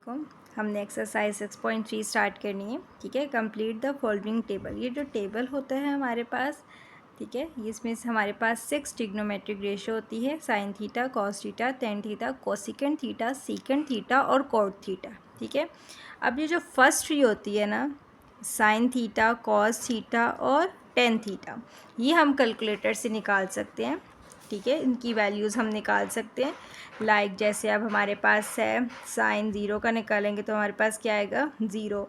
को हमने exercise 6.3 start करनी है। ठीक है, कंप्लीट द फॉलोइंग टेबल। ये जो टेबल होता है हमारे पास, ठीक है, इसमें से हमारे पास 6 ट्रिग्नोमेट्रिक रेशियो होती है, sine theta, cos theta, tan theta, cosecant theta, secant theta और कॉट थीटा। ठीक है, अब ये जो फर्स्ट थ्री होती है ना, साइन थीटा, कॉस थीटा और टेन थीटा, ये हम कैलकुलेटर से निकाल सकते हैं। ठीक है, इनकी वैल्यूज़ हम निकाल सकते हैं। जैसे अब हमारे पास है साइन 0 का निकालेंगे तो हमारे पास क्या आएगा 0।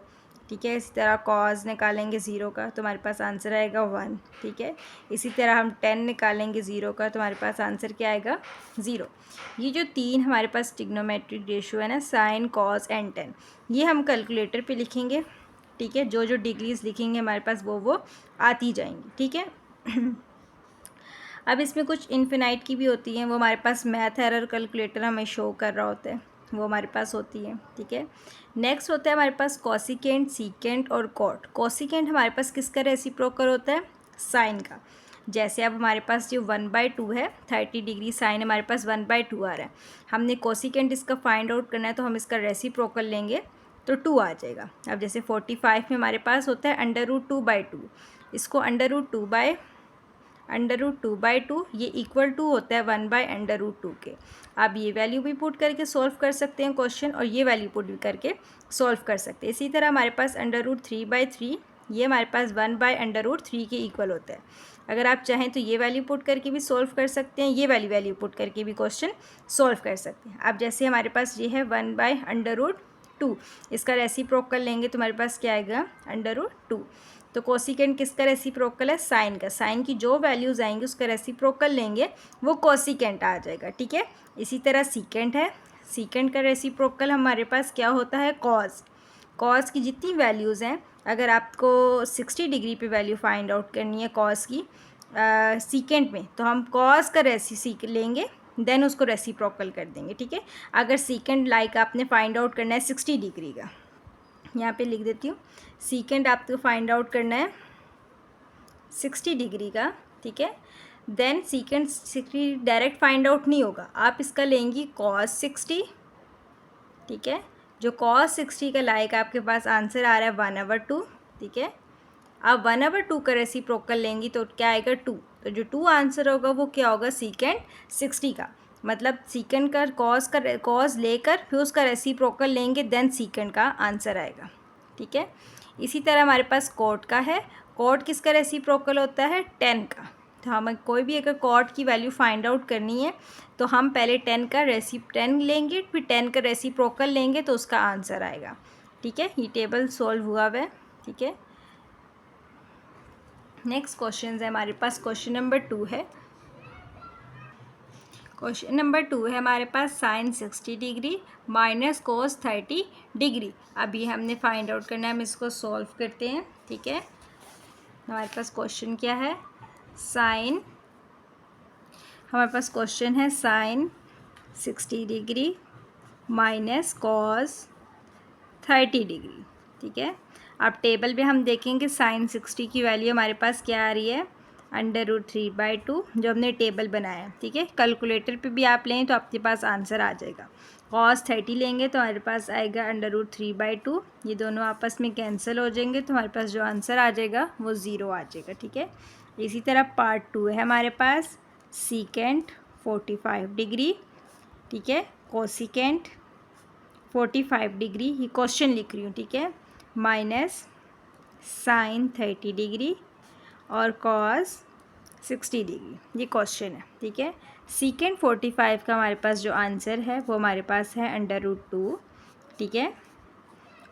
ठीक है, इसी तरह कॉस निकालेंगे 0 का तो हमारे पास आंसर आएगा 1। ठीक है, इसी तरह हम 10 निकालेंगे 0 का तो हमारे पास आंसर क्या आएगा 0। ये जो तीन हमारे पास ट्रिग्नोमेट्रिक रेशियो है ना, साइन, कॉस एंड टेन, ये हम कैलकुलेटर पे लिखेंगे। ठीक है, जो जो डिग्रीज लिखेंगे हमारे पास वो आती जाएंगी। ठीक है अब इसमें कुछ इन्फिनाइट की भी होती हैं, वो हमारे पास मैथ एरर कैलकुलेटर हमें शो कर रहा होता है, वो हमारे पास होती है। ठीक है, नेक्स्ट होता है हमारे पास कॉसिकेंट, सीकेंट और कॉट। कॉसिकेंट हमारे पास किसका रेसिप्रोकल होता है, साइन का। जैसे अब हमारे पास जो 1/2 है, 30 डिग्री साइन हमारे पास 1/2 आ रहा है, हमने कॉसिकेंट इसका फाइंड आउट करना है तो हम इसका रेसिप्रोकल लेंगे तो 2 आ जाएगा। अब जैसे 45 में हमारे पास होता है √2/2, इसको √2/2 ये इक्वल टू होता है 1/√2 के। आप ये वैल्यू भी पुट करके सॉल्व कर सकते हैं क्वेश्चन, और ये वैल्यू पुट भी करके सॉल्व कर सकते हैं। इसी तरह हमारे पास √3/3, ये हमारे पास 1/√3 के इक्वल होता है। अगर आप चाहें तो ये वैल्यू पुट करके भी सॉल्व कर सकते हैं, ये वाली वैल्यू पुट करके भी क्वेश्चन सॉल्व कर सकते हैं। अब जैसे हमारे पास ये है 1/√2, इसका रेसिप्रोकल लेंगे तो हमारे पास क्या आएगा √2। तो कोसिकेंट किसका रेसिप्रोकल है, साइन का। साइन की जो वैल्यूज़ आएंगी उसका रेसिप्रोकल लेंगे, वो कोसिकेंट आ जाएगा। ठीक है, इसी तरह सीकेंट है, सीकेंट का रेसिप्रोकल हमारे पास क्या होता है, कॉस। कॉस की जितनी वैल्यूज़ हैं, अगर आपको 60 डिग्री पे वैल्यू फाइंड आउट करनी है कॉस की सीकेंट में, तो हम कॉस का सीक लेंगे, देन उसको रेसिप्रोकल कर देंगे। ठीक है, अगर सीकेंट आपने फाइंड आउट करना है 60 डिग्री का, यहाँ पे लिख देती हूँ, सीकेंट आपको फाइंड आउट करना है 60 डिग्री का। ठीक है, then secant 60 direct find out नहीं होगा, आप इसका लेंगी कॉस 60। ठीक है, जो कॉस 60 का आपके पास आंसर आ रहा है 1/2। ठीक है, आप 1/2 का रेसिप्रोकल लेंगी तो क्या आएगा 2। तो जो 2 आंसर होगा वो क्या होगा, सीकेंट 60 का। मतलब सीकेंट का कॉस लेकर फिर उसका रेसिप्रोकल लेंगे, देन सीकेंट का आंसर आएगा। ठीक है, इसी तरह हमारे पास कॉट का है। कॉट किसका रेसिप्रोकल होता है, 10 का। तो हमें कोई भी अगर कॉट की वैल्यू फाइंड आउट करनी है तो हम पहले 10 लेंगे, फिर 10 का रेसिप्रोकल लेंगे तो उसका आंसर आएगा। ठीक है, ये टेबल सॉल्व हुआ हुआ है। ठीक है, नेक्स्ट क्वेश्चन है हमारे पास, क्वेश्चन नंबर 2 है। क्वेश्चन नंबर 2 है हमारे पास, sine 60 degree minus cos 30 degree. अभी हमने फाइंड आउट करना है, हम इसको सॉल्व करते हैं। ठीक है, हमारे पास क्वेश्चन क्या है, साइन, हमारे पास क्वेश्चन है sine 60 degree minus cos 30 degree. ठीक है, अब टेबल पे हम देखेंगे साइन 60 की वैल्यू हमारे पास क्या आ रही है, √3/2, जो हमने टेबल बनाया है। ठीक है, कैलकुलेटर पे भी आप लें तो आपके पास आंसर आ जाएगा। कॉस 30 लेंगे तो हमारे पास आएगा √3/2, ये दोनों आपस में कैंसिल हो जाएंगे तो हमारे पास जो आंसर आ जाएगा वो 0 आ जाएगा। ठीक है, इसी तरह पार्ट 2 है हमारे पास, सीकेंट 45 डिग्री। ठीक है, कोसिकेंट 45 डिग्री, ये क्वेश्चन लिख रही हूँ। ठीक है, माइनस साइन 30 डिग्री और कॉस 60 डिग्री, ये क्वेश्चन है। ठीक है, सीकेंट 45 का हमारे पास जो आंसर है वो हमारे पास है √2। ठीक है,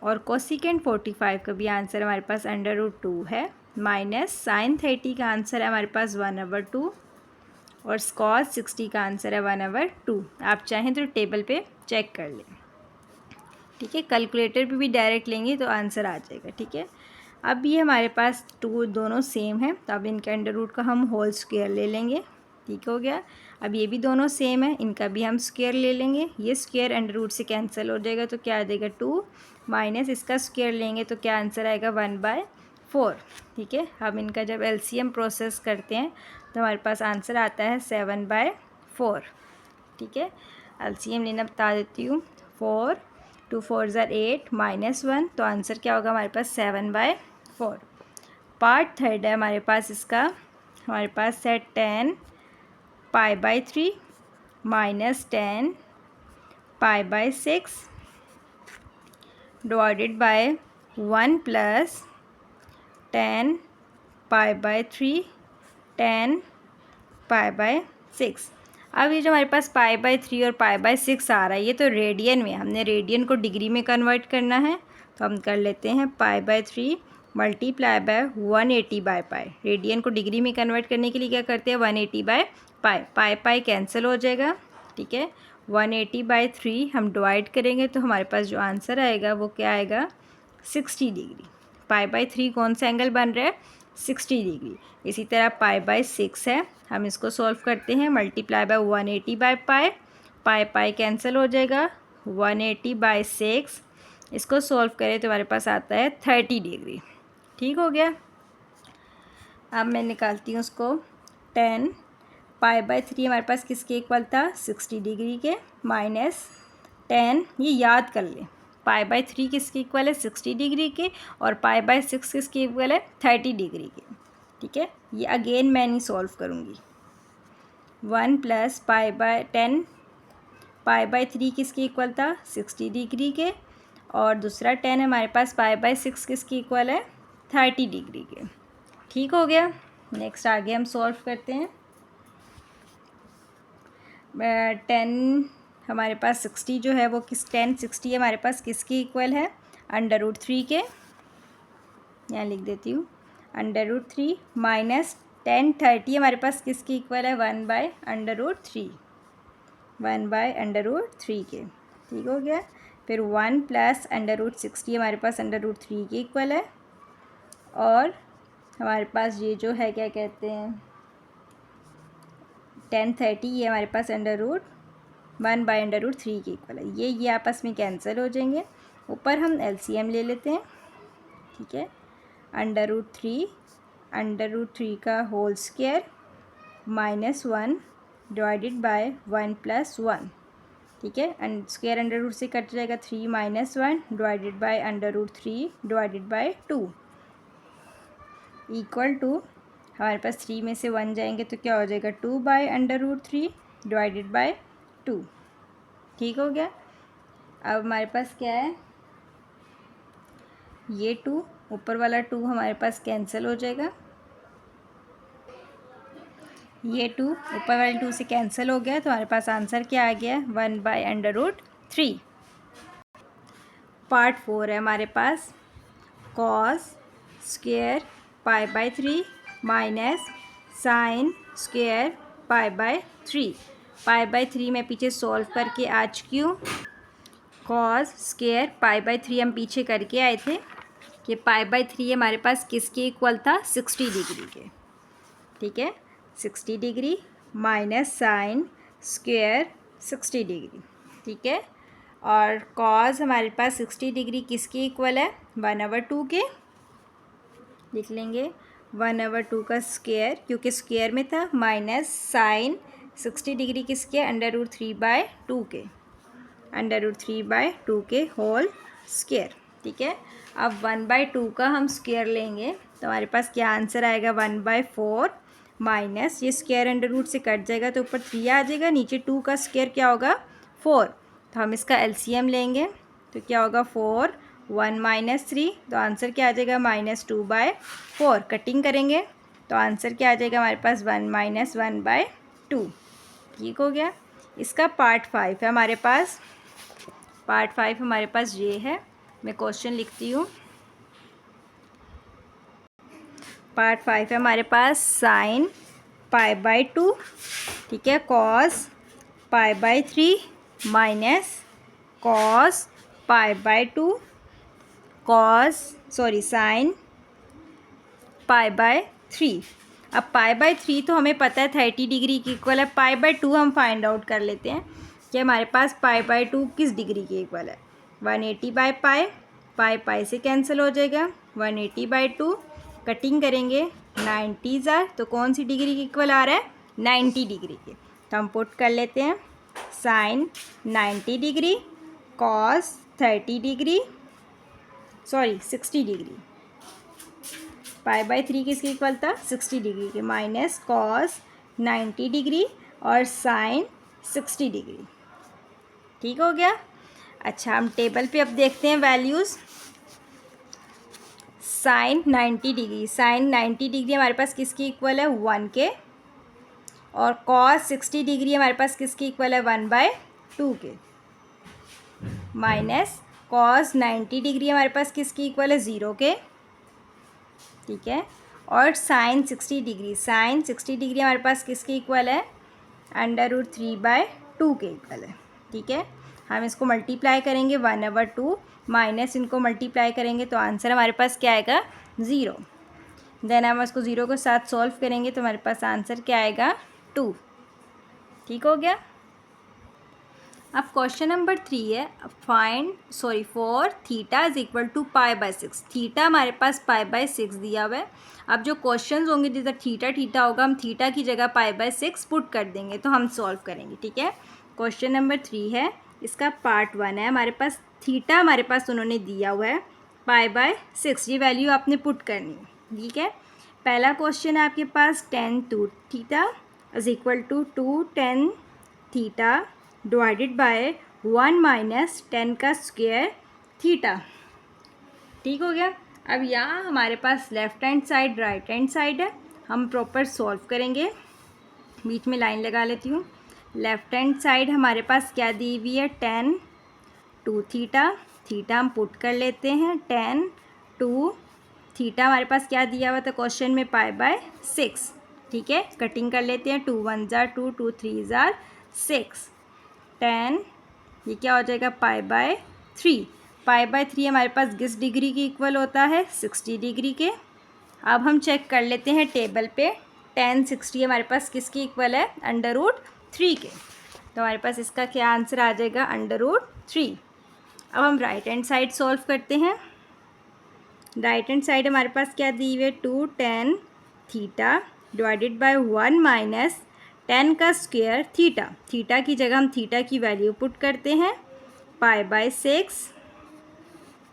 और कोसिकेंट 45 का भी आंसर हमारे पास √2 है, माइनस साइन 30 का आंसर है हमारे पास 1/2 और कॉस 60 का आंसर है 1/2। आप चाहें तो टेबल पे चेक कर लें। ठीक है, कैलकुलेटर पे भी डायरेक्ट लेंगे तो आंसर आ जाएगा। ठीक है, अब ये हमारे पास 2 दोनों सेम है तो अब इनके अंडर रूट का हम होल स्क्वायर ले लेंगे। ठीक हो गया, अब ये भी दोनों सेम है, इनका भी हम स्क्वायर ले लेंगे। ये स्क्वायर अंडर रूट से कैंसिल हो जाएगा तो क्या आ जाएगा 2, माइनस इसका स्क्वायर लेंगे तो क्या आंसर आएगा 1/4। ठीक है, अब इनका जब LCM प्रोसेस करते हैं तो हमारे पास आंसर आता है 7/4। ठीक है, LCM लेना बता देती हूँ, 4 2 4 ज़ार 8 -1, तो आंसर क्या होगा हमारे पास 7/4। पार्ट थर्ड है हमारे पास इसका, हमारे पास है 10 π/3 -10 π/6 डिवाइडेड बाय 1 + 10 π/3 10 π/6। अब ये जो हमारे पास π/3 और π/6 आ रहा है, ये तो रेडियन में, हमने रेडियन को डिग्री में कन्वर्ट करना है, तो हम कर लेते हैं π/3 मल्टीप्लाई बाय 180/π। रेडियन को डिग्री में कन्वर्ट करने के लिए क्या करते हैं, 180/π। पाई कैंसिल हो जाएगा, ठीक है। 180/3 हम डिवाइड करेंगे तो हमारे पास जो आंसर आएगा वो क्या आएगा, 60 डिग्री। π/3 कौन सा एंगल बन रहा है, 60 डिग्री। इसी तरह π/6 है, हम इसको सॉल्व करते हैं, मल्टीप्लाई बाय 180/π। पाई कैंसिल हो जाएगा, 180/6 इसको सॉल्व करें तो हमारे पास आता है 30 डिग्री। ठीक हो गया। अब मैं निकालती हूँ उसको। 10 π/3 हमारे पास किसके इक्वल था, 60 डिग्री के, -10, ये याद कर लें, π/3 किसके इक्वल है, 60 डिग्री के, और π/6 किसके इक्वल है, 30 डिग्री के। ठीक है, ये अगेन मैं नहीं सॉल्व करूँगी। 1 + π/10 π/3 किसके इक्वल था, 60 डिग्री के, और दूसरा 10 हमारे पास π/6 किसके इक्वल है, 30 डिग्री के। ठीक हो गया। नेक्स्ट आगे हम सॉल्व करते हैं। 10 हमारे पास 60 जो है वो 10 60 हमारे पास किसके इक्वल है, √3 के, यहाँ लिख देती हूँ, √3 -10 30 हमारे पास किसके इक्वल है, 1/√3 1/√3 के। ठीक हो गया। फिर 1 + √60 हमारे पास √3 के इक्वल है, और हमारे पास ये जो है क्या कहते हैं 10 30, ये हमारे पास √1/√3 के इक्वल है। ये आपस में कैंसिल हो जाएंगे। ऊपर हम LCM ले लेते हैं, ठीक है। √3 का होल स्क्वायर -1 डिवाइडेड बाय 1 + 1, ठीक है। स्क्वायर √√ से कट जाएगा, 3 - 1 divided by √3 divided by 2 equal to, हमारे पास 3 में से 1 जाएंगे तो क्या हो जाएगा, 2/√3 डिवाइडेड बाय 2। ठीक हो गया। अब हमारे पास क्या है, ये 2, ऊपर वाला 2 हमारे पास कैंसिल हो जाएगा, ये 2 ऊपर वाले 2 से कैंसिल हो गया, तो हमारे पास आंसर क्या आ गया, 1/√3। पार्ट 4 है हमारे पास, cos स्क्वायर π/3 sin स्क्वायर π/3। π/3 मैं पीछे सॉल्व करके आ चुकी हूँ। cos स्क्वायर π/3 हम पीछे करके आए थे कि π/3 हमारे पास किसके इक्वल था, 60 डिग्री के। ठीक है, 60 डिग्री sin स्क्वायर 60 डिग्री। ठीक है, और cos हमारे पास 60 डिग्री किसके इक्वल है, 1/2 के। लिख लेंगे 1/2 का स्क्वायर, क्योंकि स्क्वायर में था, sin 60 डिग्री किसके, √3/2 के, √3/2 के होल स्क्वायर। ठीक है, अब 1/2 का हम स्क्वायर लेंगे तो हमारे पास क्या आंसर आएगा, 1/4 माइनस, ये स्क्वायर √√ से कट जाएगा तो ऊपर 3 आ जाएगा, नीचे 2 का स्क्वायर क्या होगा, 4। तो हम इसका LCM लेंगे तो क्या होगा, 4 1 - 3, तो आंसर क्या आ जाएगा, -2/4। कटिंग करेंगे तो आंसर क्या आ जाएगा हमारे पास, 1 - 1/2। ठीक हो गया। इसका पार्ट 5 है हमारे पास। पार्ट 5 हमारे पास ये है, मैं क्वेश्चन लिखती हूँ। पार्ट 5 है हमारे पास, sin π/2, ठीक है, cos π/3 cos π/2 sin π/3। अब π/3 तो हमें पता है 30 डिग्री की इक्वल है, π/2 हम फाइंड आउट कर लेते हैं कि हमारे पास π/2 किस डिग्री के इक्वल है, 180/π, पाई से कैंसिल हो जाएगा, 180/2। कटिंग करेंगे, 90 ज़ार, तो कौन सी डिग्री के इक्वल आ रहा है, 90 डिग्री के। तो हम पुट कर लेते हैं, sin 90 degree cos 30 degree, sorry 60 degree, pi by 3 किसके इक्वल था, 60 डिग्री के, माइनस कॉस 90 डिग्री और साइन 60 डिग्री। ठीक हो गया। अच्छा, हम टेबल पे अब देखते हैं values. Sine 90 degree, sine 90 degree हमारे पास किसकी इक्वल है, 1 के, और कॉस 60 डिग्री हमारे पास किसकी इक्वल है, 1/2 के, माइनस कॉस 90 डिग्री हमारे पास किसकी इक्वल है, 0 के। ठीक है, और साइन 60 डिग्री, साइन 60 डिग्री हमारे पास किसकी इक्वल है, √3/2 के इक्वल है। ठीक है, हम इसको मल्टीप्लाई करेंगे 1/2 माइनस इनको मल्टीप्लाई करेंगे तो आंसर हमारे पास क्या आएगा, 0। देन हम इसको 0 के साथ सॉल्व करेंगे तो हमारे पास आंसर क्या आएगा, 2। ठीक हो गया। अब क्वेश्चन नंबर 3 है, for theta is equal to π/6। Theta हमारे पास π/6 दिया हुआ है। अब जो क्वेश्चंस होंगे जिधर थीटा थीटा होगा, हम थीटा की जगह π/6 पुट कर देंगे तो हम सॉल्व करेंगे। ठीक है, क्वेश्चन नंबर 3 है, इसका पार्ट 1 है। हमारे पास थीटा हमारे पास उन्होंने दिया हुआ है π/6, ये वैल्यू आपने पुट करनी है। ठीक है, पहला क्वेश्चन है आपके पास tan 2 theta is equal to 2 tan theta divided by 1 minus 10 का स्क्वायर थीटा। ठीक हो गया। अब यहाँ हमारे पास left hand side right hand side है, हम प्रॉपर सॉल्व करेंगे। बीच में लाइन लगा लेती हूँ। लेफ्ट हैंड साइड हमारे पास क्या दी हुई है, tan 2 थीटा, थीटा हम पुट कर लेते हैं, tan 2 थीटा हमारे पास क्या दिया हुआ था क्वेश्चन में, π/6। ठीक है, कटिंग कर लेते हैं, 2 1 जार 2, 2 3 जार 6, tan ये क्या हो जाएगा, π/3। π/3 हमारे पास किस डिग्री की इक्वल होता है, 60 डिग्री के। अब हम चेक कर लेते हैं टेबल पे, tan 60 हमारे पास किसकी इक्वल है, √3 के, तो हमारे पास इसका क्या आंसर आ जाएगा, √3। अब हम राइट हैंड साइड सॉल्व करते हैं। राइट हैंड साइड हमारे पास क्या दी हुई है, 2 tan theta divided by 1 minus 10 का स्क्वायर थीटा। थीटा की जगह हम थीटा की वैल्यू पुट करते हैं, π/6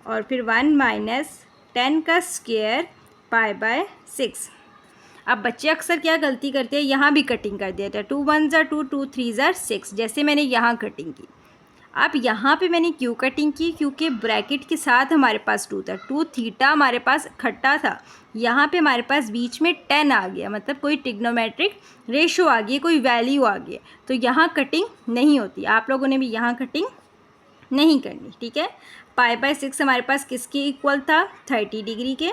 और फिर 1 माइनस 10 का स्क्वायर π/6। अब बच्चे अक्सर क्या गलती करते हैं, यहाँ भी कटिंग कर देते हैं, 2 1 जार 2, 2 3 जार 6, जैसे मैंने यहाँ कटिंग की। अब यहाँ पे मैंने क्यों कटिंग की, क्योंकि ब्रैकेट के साथ हमारे पास 2 था, 2 थीटा हमारे पास खट्टा था, यहाँ पे हमारे पास बीच में 10 आ गया, मतलब कोई ट्रिग्नोमेट्रिक रेशो आ गई, कोई वैल्यू आ गई, तो यहाँ कटिंग नहीं होती। आप लोगों ने भी यहाँ कटिंग नहीं करनी। ठीक है, π/6 हमारे पास किसकी इक्वल था, 30 डिग्री के।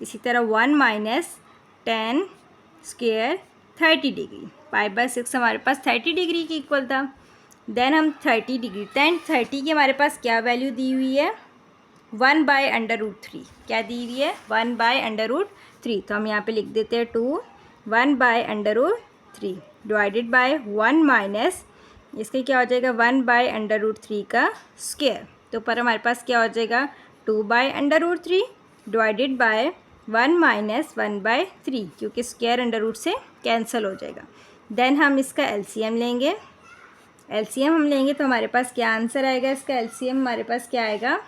इसी तरह 1 माइनस 10 स्क्वायर 30 डिग्री, π/6 हमारे पास 30 डिग्री की इक्वल था। देन हम 30 डिग्री, tan 30 की हमारे पास क्या वैल्यू दी हुई है, 1/√3। क्या दी हुई है, 1/√3। तो हम यहाँ पे लिख देते हैं 2 1/√3 डिवाइडेड बाय 1 माइनस इसके क्या हो जाएगा, 1/√3 का स्क्वायर। तो पर हमारे पास क्या हो जाएगा, 2/√3 डिवाइडेड बाय 1 माइनस 1/3, क्योंकि स्क्वायर अंडर रूट से कैंसिल हो जाएगा। देन हम इसका एलसीएम लेंगे। एलसीएम हम लेंगे तो हमारे पास क्या आंसर आएगा, इसका एलसीएम हमारे पास क्या आएगा,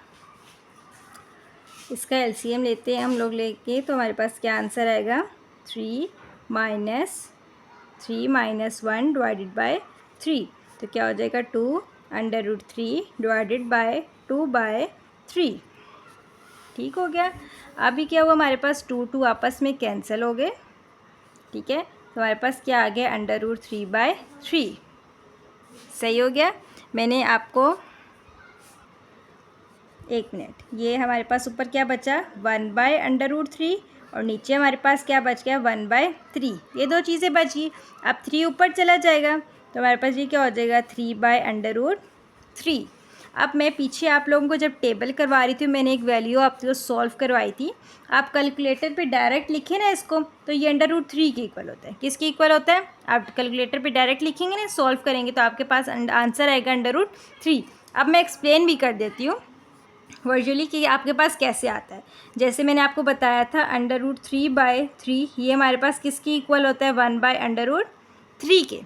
इसका एलसीएम लेते हैं हम लोग लेके तो हमारे पास क्या आंसर आएगा, 3 माइनस 1 डिवाइडेड बाय 3, तो क्या हो जाएगा 2/√3 डिवाइडेड बाय 2/3। ठीक हो गया। अभी क्या हुआ, हमारे पास 2 2 आपस में कैंसिल हो गए। ठीक है, तो हमारे पास क्या आ गया, √3/3। सही हो गया। मैंने आपको एक मिनट, ये हमारे पास ऊपर क्या बचा, 1/√3 और नीचे हमारे पास क्या बच गया, 1/3। ये दो चीज़ें बची। अब 3 ऊपर चला जाएगा तो हमारे पास ये क्या हो जाएगा, 3/√3। अब मैं पीछे आप लोगों को जब टेबल करवा रही थी, मैंने एक वैल्यू आपको सॉल्व करवाई थी। आप कैलकुलेटर पे डायरेक्ट लिखें ना इसको, तो ये √3 के इक्वल होता है। किसके इक्वल होता है, आप कैलकुलेटर पे डायरेक्ट लिखेंगे ना, सॉल्व करेंगे तो आपके पास आंसर आएगा √3। अब मैं एक्सप्लेन भी कर देती हूँ वर्चुअली कि आपके पास कैसे आता है। जैसे मैंने आपको बताया था, √3/3 ये हमारे पास किसकी इक्वल होता है, 1/√3 के।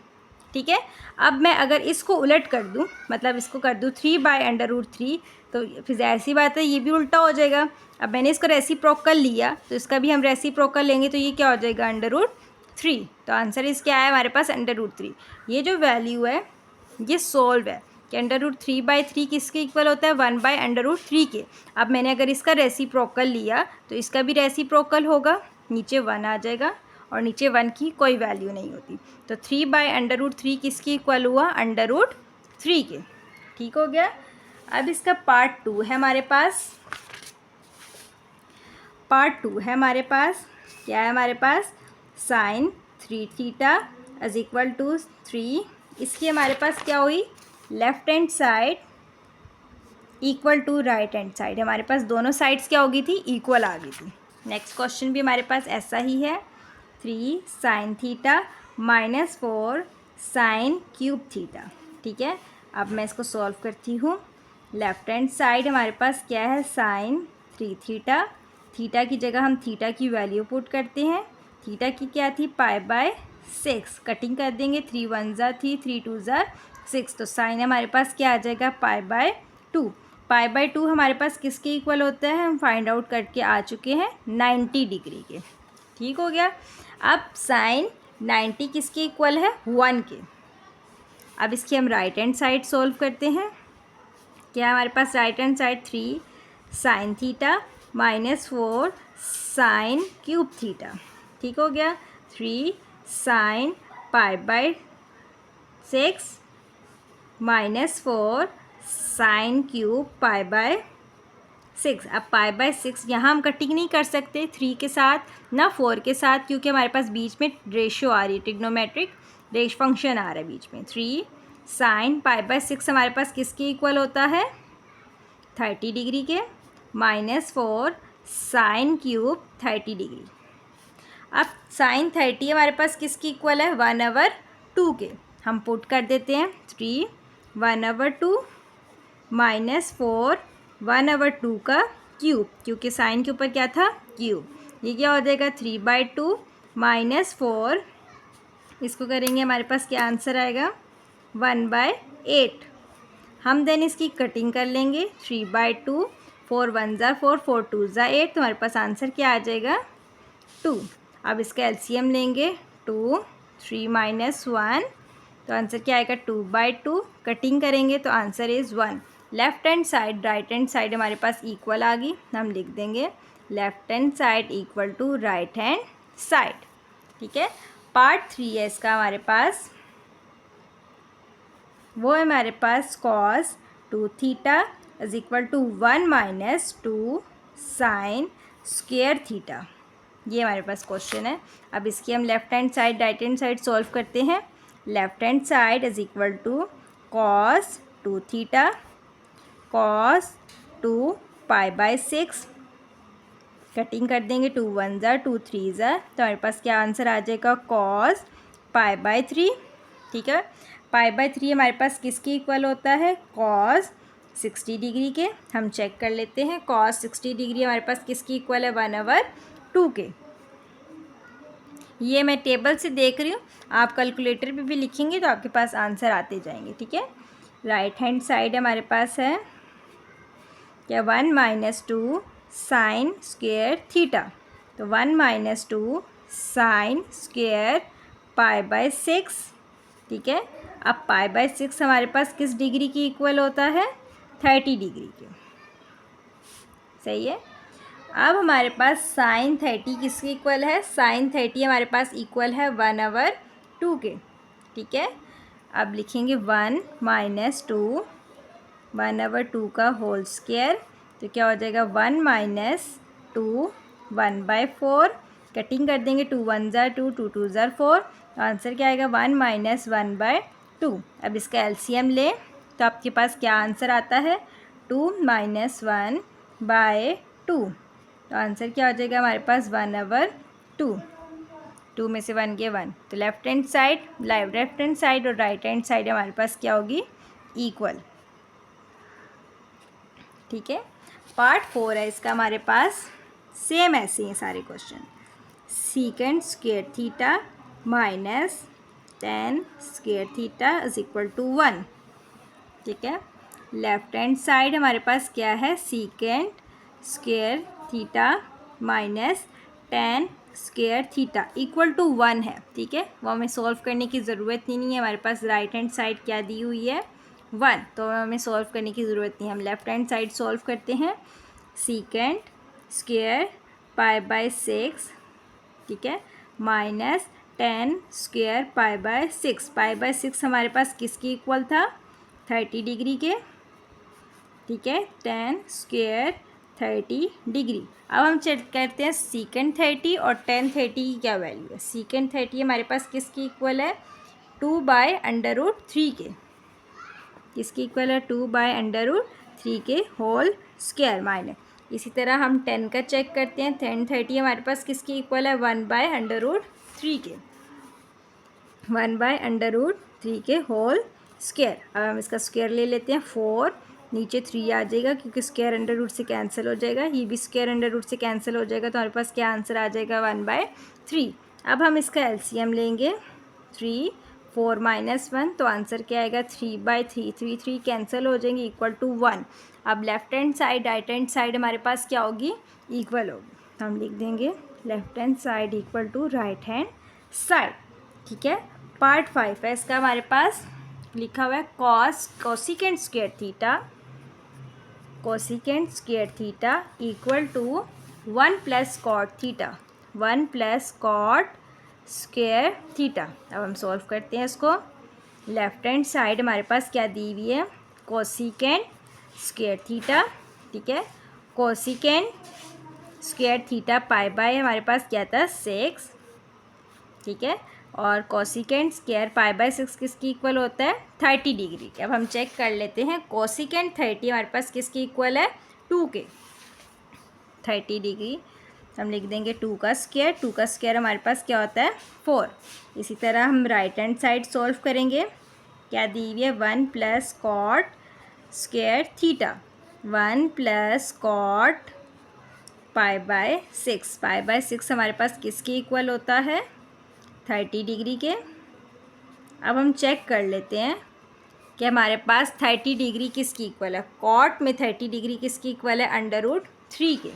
ठीक है। अब मैं अगर इसको उलट कर दूँ, मतलब इसको कर दूँ 3/√3, तो फिर ऐसी बात है ये भी उल्टा हो जाएगा। अब मैंने इसको रेसिप्रोकल लिया तो इसका भी हम रेसिप्रोकल लेंगे, तो ये क्या हो जाएगा √3। तो आंसर इस क्या है हमारे पास √3। ये जो वैल्यू है ये सोल्व है कि √3/3 किसके इक्वल होता है 1/√3 के। अब मैंने अगर इसका रेसिप्रोकल लिया तो इसका भी रेसिप्रोकल होगा, नीचे 1 आ जाएगा और नीचे 1 की कोई वैल्यू नहीं होती। तो 3/√3 किसके इक्वल हुआ √3 के। ठीक हो गया। अब इसका पार्ट 2 है हमारे पास। क्या है हमारे पास sin 3θ = 3। इसकी हमारे पास क्या हुई, left hand side equal to right hand side, हमारे पास दोनों साइड्स क्या हो गई थी, इक्वल आ गई थी। नेक्स्ट क्वेश्चन भी हमारे पास ऐसा ही है, 3 sin θ - 4 sin³ θ। ठीक है। अब मैं इसको सॉल्व करती हूँ। लेफ्ट हैंड साइड हमारे पास क्या है sin 3θ, थीटा की जगह हम थीटा की वैल्यू पुट करते हैं। थीटा की क्या थी π/6, कटिंग कर देंगे, 3 1 ज़ा 3 3 2 ज़ा 6, तो साइन हमारे पास क्या आ जाएगा π/2। π/2 हमारे पास किसके इक्वल होता है, हम फाइंड आउट करके आ चुके हैं 90 डिग्री के। ठीक हो गया। अब साइन 90 किसके इक्वल है 1 के। अब इसकी हम राइट हैंड साइड सॉल्व करते हैं। क्या हमारे पास right hand side 3 sin θ - 4 sin³ θ। ठीक हो गया। 3 sin π/6 - 4 sin³ π/6। अब π/6 यहाँ हम कटिंग नहीं कर सकते 3 के साथ ना 4 के साथ, क्योंकि हमारे पास बीच में रेशियो आ रही है, ट्रिग्नोमेट्रिक रेश फंक्शन आ रहा है बीच में। 3 sin π/6 हमारे पास किसके इक्वल होता है 30 डिग्री के, -4 sin³ 30 डिग्री। अब sin 30 हमारे पास किसकी इक्वल है 1/2 के, हम पुट कर देते हैं 3 1/2 -4 1/2 का क्यूब, क्योंकि साइन के ऊपर क्या था क्यूब। ये क्या हो जाएगा 3/2 -4, इसको करेंगे हमारे पास क्या आंसर आएगा 1/8। हम देन इसकी कटिंग कर लेंगे 3/2, 4 1 ज़ा 4 4 2 ज़ा 8, तो हमारे पास आंसर क्या आ जाएगा 2। अब इसका एलसीएम लेंगे 2 3 - 1, तो आंसर क्या आएगा 2/2। कटिंग करेंगे तो answer is 1। Left hand side right hand side हमारे पास इक्वल आ गई, हम लिख देंगे left hand side equal to right hand side. ठीक है। पार्ट 3 है इसका हमारे पास, वो है हमारे पास cos 2θ = 1 - 2 sin² θ। ये हमारे पास क्वेश्चन है। अब इसकी हम left hand side right hand side solve करते हैं। Left hand side = cos 2θ cos 2 π/6, cutting कर देंगे 2 1 ज़ा 2 3 ज़ा, तो हमारे पास क्या आंसर आ जाएगा cos π/3। ठीक है। π/3 हमारे पास किसके इक्वल होता है cos 60 डिग्री के। हम चेक कर लेते हैं cos 60 डिग्री हमारे पास किसकी इक्वल है 1/2 के। ये मैं टेबल से देख रही हूँ, आप कैलकुलेटर पे भी लिखेंगे तो आपके पास आंसर आते जाएंगे। ठीक है। राइट हैंड साइड हमारे पास है क्या 1 - 2 sin² θ, तो 1 - 2 sin² π/6। ठीक है। अब π/6 हमारे पास किस डिग्री की इक्वल होता है 30 डिग्री के। सही है। अब हमारे पास sin 30 किसके इक्वल है, sin 30 हमारे पास इक्वल है 1/2 के। ठीक है। अब लिखेंगे 1 - 2 1/2 का होल स्क्वायर, तो क्या हो जाएगा 1 - 2 1/4, कटिंग कर देंगे 2 1 ज़ा 2 2 2 ज़ा 4, तो आंसर क्या आएगा 1 - 1/2। अब इसका एलसीएम लें तो आपके पास क्या आंसर आता है 2 - 1/2, तो आंसर क्या हो जाएगा हमारे पास 1/2। 2 में से 1 गया 1, तो लेफ्ट हैंड साइड और राइट हैंड साइड हमारे पास क्या होगी इक्वल। ठीक है। पार्ट 4 है इसका हमारे पास, सेम ऐसे हैं सारे question. secant² θ tan square theta is equal to 1। ठीक है, लेफ्ट हैंड साइड हमारे पास क्या है, secant square theta minus tan square theta equal to 1 है। ठीक है, वो हमें सॉल्व करने की ज़रूरत ही नहीं है, हमारे पास राइट हैंड साइड क्या दी हुई है 1, तो हमें सॉल्व करने की ज़रूरत नहीं है। हम लेफ्ट हैंड साइड सॉल्व करते हैं, सीकेंट स्क्वायर पाई बाय 6, ठीक है, minus 10 square pi by 6। Pi by 6 हमारे पास किसकी इक्वल था, 30 डिग्री के। ठीक है, 10 स्क्वायर 30 डिग्री। अब हम चेक करते हैं सीकेंट 30 और टेन 30 की क्या वैल्यू है। सीकेंट 30 हमारे पास किसकी इक्वल है, 2/√3 के। किसकी इक्वल है, 2/√3 के होल स्क्वायर माइनस। इसी तरह हम 10 का चेक करते हैं, 10 30 हमारे पास किसकी इक्वल है, 1/√3 के। 1/√3 के होल स्क्वायर। अब हम इसका स्क्वायर ले लेते हैं, 4 नीचे 3 आ जाएगा क्योंकि स्क्वायर अंडर रूट से कैंसिल हो जाएगा, ये भी स्क्वायर अंडर रूट से कैंसिल हो जाएगा, तो हमारे पास क्या आंसर आ जाएगा, 1/3। अब हम इसका एलसीएम लेंगे, 3 4 - 1, तो आंसर क्या आएगा, 3/3। 3 3 कैंसिल हो जाएंगे, इक्वल टू 1। अब left hand side right hand side हमारे पास क्या होगी, इक्वल होगी, तो हम लिख देंगे left hand side equal to right hand side. ठीक है, पार्ट 5 है इसका, हमारे पास लिखा हुआ है cosecant square theta equal to 1 + cot theta, 1 + cot square theta. अब हम सॉल्व करते हैं इसको। लेफ्ट हैंड साइड हमारे पास क्या दी हुई है, कोसिकेंट स्क्वायर थीटा। ठीक है, cosecant square theta pi by हमारे पास क्या था, 6। ठीक है, और कोसिकेंट स्क्वायर पाई बाय 6 किसकी इक्वल होता है, 30 डिग्री के। अब हम चेक कर लेते हैं, कोसिकेंट 30 हमारे पास किसकी इक्वल है, 2 के। 30 डिग्री हम लिख देंगे 2 का स्क्वायर, 2 का स्क्वायर हमारे पास क्या होता है, 4। इसी तरह हम राइट हैंड साइड सॉल्व करेंगे, क्या दी हुई है, 1 + cot square theta, 1 + cot pi by 6। Pi by 6 हमारे पास किसकी इक्वल होता है, 30 डिग्री के। अब हम चेक कर लेते हैं कि हमारे पास 30 डिग्री किसकी इक्वल है, कॉट में 30 डिग्री किसकी इक्वल है, √3 के।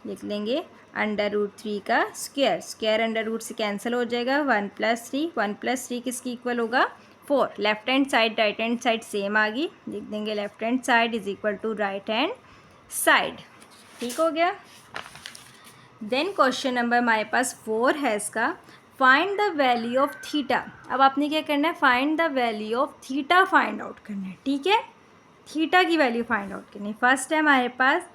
लिख लेंगे √3 का स्क्वायर, स्क्वायर अंडर रूट से कैंसिल हो जाएगा, 1 + 3, 1 + 3 किसकी इक्वल होगा, 4। Left hand side right hand side same आ गई, लिख देंगे left hand side is equal to right hand side. ठीक हो गया। देन क्वेश्चन नंबर हमारे पास 4 है इसका, find the value of theta. अब आपने क्या करना है, find the value of theta find out करना है। ठीक है, थीटा की वैल्यू फाइंड आउट करनी है। फर्स्ट है हमारे पास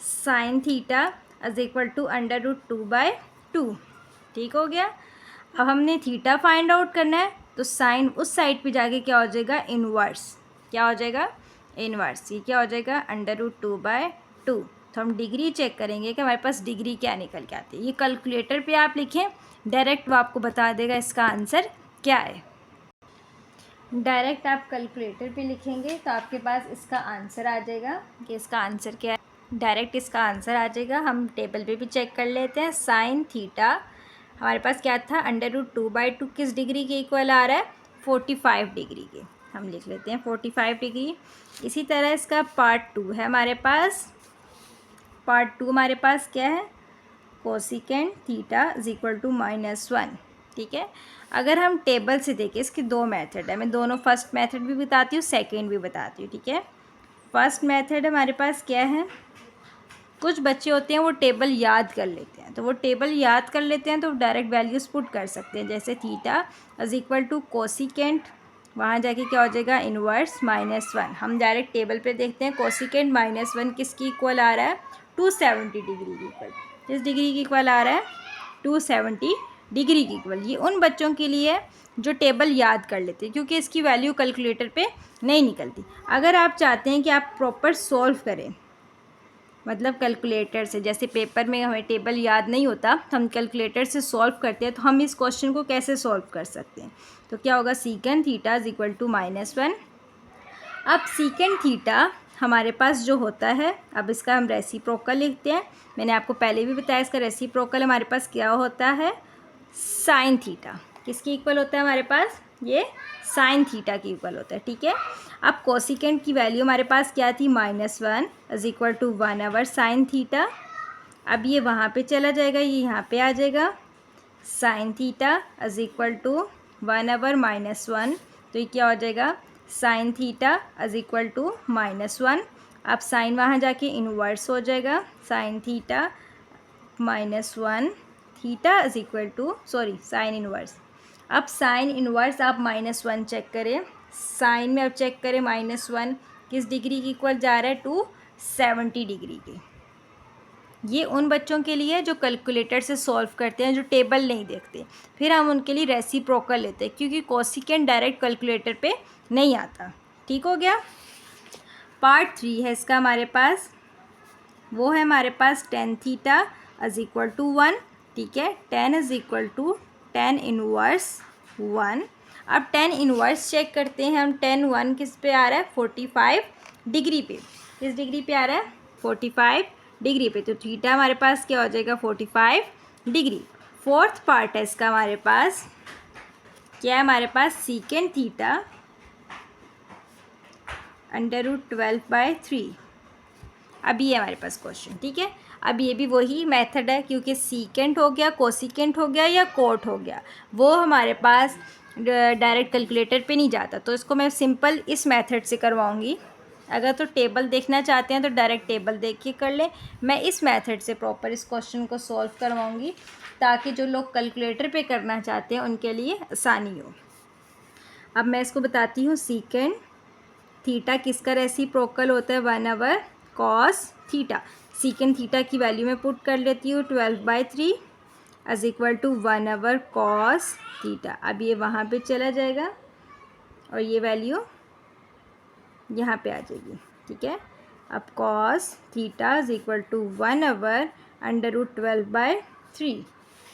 sine theta is equal to √2/2। ठीक हो गया। अब हमने थीटा फाइंड आउट करना है, तो साइन उस साइड पे जाके क्या हो जाएगा, इनवर्स। क्या हो जाएगा, इनवर्स। ये क्या हो जाएगा, √2/2। तो हम डिग्री चेक करेंगे कि हमारे पास डिग्री क्या निकल के आती है। ये कैलकुलेटर पे आप लिखें, डायरेक्ट वो आपको बता देगा इसका आंसर क्या है। डायरेक्ट आप कैलकुलेटर पे लिखेंगे तो आपके पास इसका आंसर आ जाएगा कि इसका आंसर क्या है, डायरेक्ट इसका आंसर आ जाएगा। हम टेबल पे भी चेक कर लेते हैं। साइन थीटा हमारे पास क्या था, √2/2 किस डिग्री के इक्वल आ रहा है, 45 डिग्री के। हम लिख लेते हैं 45 डिग्री। इसी तरह इसका पार्ट 2 है हमारे पास। पार्ट 2 हमारे पास क्या है, cosecant theta is equal to -1। ठीक है, अगर हम टेबल से देखें, इसके 2 मेथड है, मैं दोनों फर्स्ट मेथड भी बताती हूँ, सेकंड भी बताती हूँ। ठीक है, फर्स्ट मेथड हमारे पास क्या है, कुछ बच्चे होते हैं वो टेबल याद कर लेते हैं, तो वो टेबल याद कर लेते हैं तो डायरेक्ट वैल्यूज़ पुट कर सकते हैं। जैसे theta is equal to cosecant, वहाँ जाके क्या हो जाएगा, इनवर्स -1। हम डायरेक्ट टेबल पे देखते हैं, कोसिकेंट -1 किसकी इक्वल आ रहा है, 270 डिग्री की इक्वल। किस डिग्री की इक्वल आ रहा है, 270 डिग्री की इक्वल। ये उन बच्चों के लिए है जो टेबल याद कर लेते हैं, क्योंकि इसकी वैल्यू कैलकुलेटर पे नहीं निकलती। अगर आप चाहते हैं कि आप प्रॉपर सॉल्व करें, मतलब कैलकुलेटर से, जैसे पेपर में हमें टेबल याद नहीं होता तो हम कैलकुलेटर से सॉल्व करते हैं, तो हम इस क्वेश्चन को कैसे सॉल्व कर सकते हैं। तो क्या होगा, secant theta is equal to -1। अब सीकेंट थीटा हमारे पास जो होता है, अब इसका हम रेसिप्रोकल लिखते हैं। मैंने आपको पहले भी बताया इसका रेसिप्रोकल हमारे पास क्या होता है, साइन थीटा। किसकी इक्वल होता है हमारे पास, ये साइन थीटा की इक्वल होता है, ठीक है। अब कोसिकेंट की वैल्यू हमारे पास क्या थी, -1 is equal to 1/, sine theta. अब ये वहाँ पे चला जाएगा, ये यहाँ पे आ जाएगा, sine theta is equal to 1/, -1, तो ये क्या हो जाएगा, sine theta is equal to -1। अब साइन वहाँ जाके इनवर्स हो जाएगा, sine theta -1, theta is equal to, sorry sine inverse. अब साइन इनवर्स आप -1 चेक करें, साइन में अब चेक करें -1 किस डिग्री की इक्वल जा रहा है, टू 70 डिग्री की। ये उन बच्चों के लिए जो कैलकुलेटर से सॉल्व करते हैं, जो टेबल नहीं देखते, फिर हम उनके लिए रेसिप्रोकल लेते हैं, क्योंकि कोसिकेंट डायरेक्ट कैलकुलेटर पे नहीं आता। ठीक हो गया। पार्ट 3 है इसका हमारे पास, वो है हमारे पास tan theta is equal to 1, ठीक है। tan is equal to tan inverse 1। अब tan इनवर्स चेक करते हैं हम, tan 1 किस पे आ रहा है, 45 डिग्री पे। किस डिग्री पे आ रहा है, 45 डिग्री पे, तो थीटा हमारे पास क्या हो जाएगा, 45 डिग्री। फोर्थ पार्ट है इसका हमारे पास, क्या है हमारे पास, सीकेंट थीटा √12/3। अब ये हमारे पास क्वेश्चन, ठीक है। अब ये भी वही मेथड है, क्योंकि सीकेंट हो गया, कोसिकेंट हो गया या कोट हो गया, वो हमारे पास डायरेक्ट कैलकुलेटर पे नहीं जाता, तो इसको मैं सिंपल इस मेथड से करवाऊंगी। अगर तो टेबल देखना चाहते हैं तो डायरेक्ट टेबल देख के कर लें, मैं इस मेथड से प्रॉपर इस क्वेश्चन को सॉल्व करवाऊंगी, ताकि जो लोग कैलकुलेटर पे करना चाहते हैं उनके लिए आसानी हो। अब मैं इसको बताती हूँ, सीकेंट थीटा किसका रेसिप्रोकल होता है, 1/, कॉस थीटा। सीकेंट थीटा की वैल्यू में पुट कर लेती हूँ, 12/3 is equal to 1/, cos theta. अब ये वहाँ पे चला जाएगा और ये वैल्यू यहाँ पे आ जाएगी, ठीक है। अब cos theta is equal to 1/, √12/3,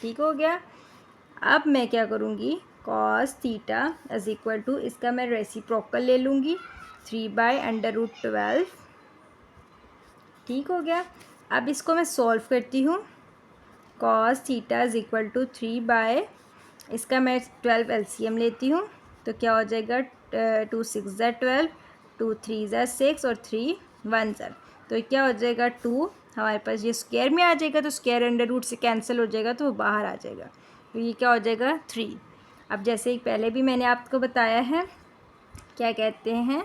ठीक हो गया। अब मैं क्या करूँगी, cos theta is equal to, इसका मैं रेसिप्रोकल ले लूँगी, 3/√12, ठीक हो गया। अब इसको मैं सॉल्व करती हूँ, cos theta is equal to 3/, इसका मैं 12 एलसीएम लेती हूँ, तो क्या हो जाएगा, 2 6 12, 2 3 6 और 3 1, तो क्या हो जाएगा, 2 हमारे पास ये स्क्वायर में आ जाएगा, तो स्क्वायर अंडर रूट से कैंसिल हो जाएगा, तो वो बाहर आ जाएगा, तो ये क्या हो जाएगा, 3। अब जैसे ही पहले भी मैंने आपको बताया है, क्या कहते हैं,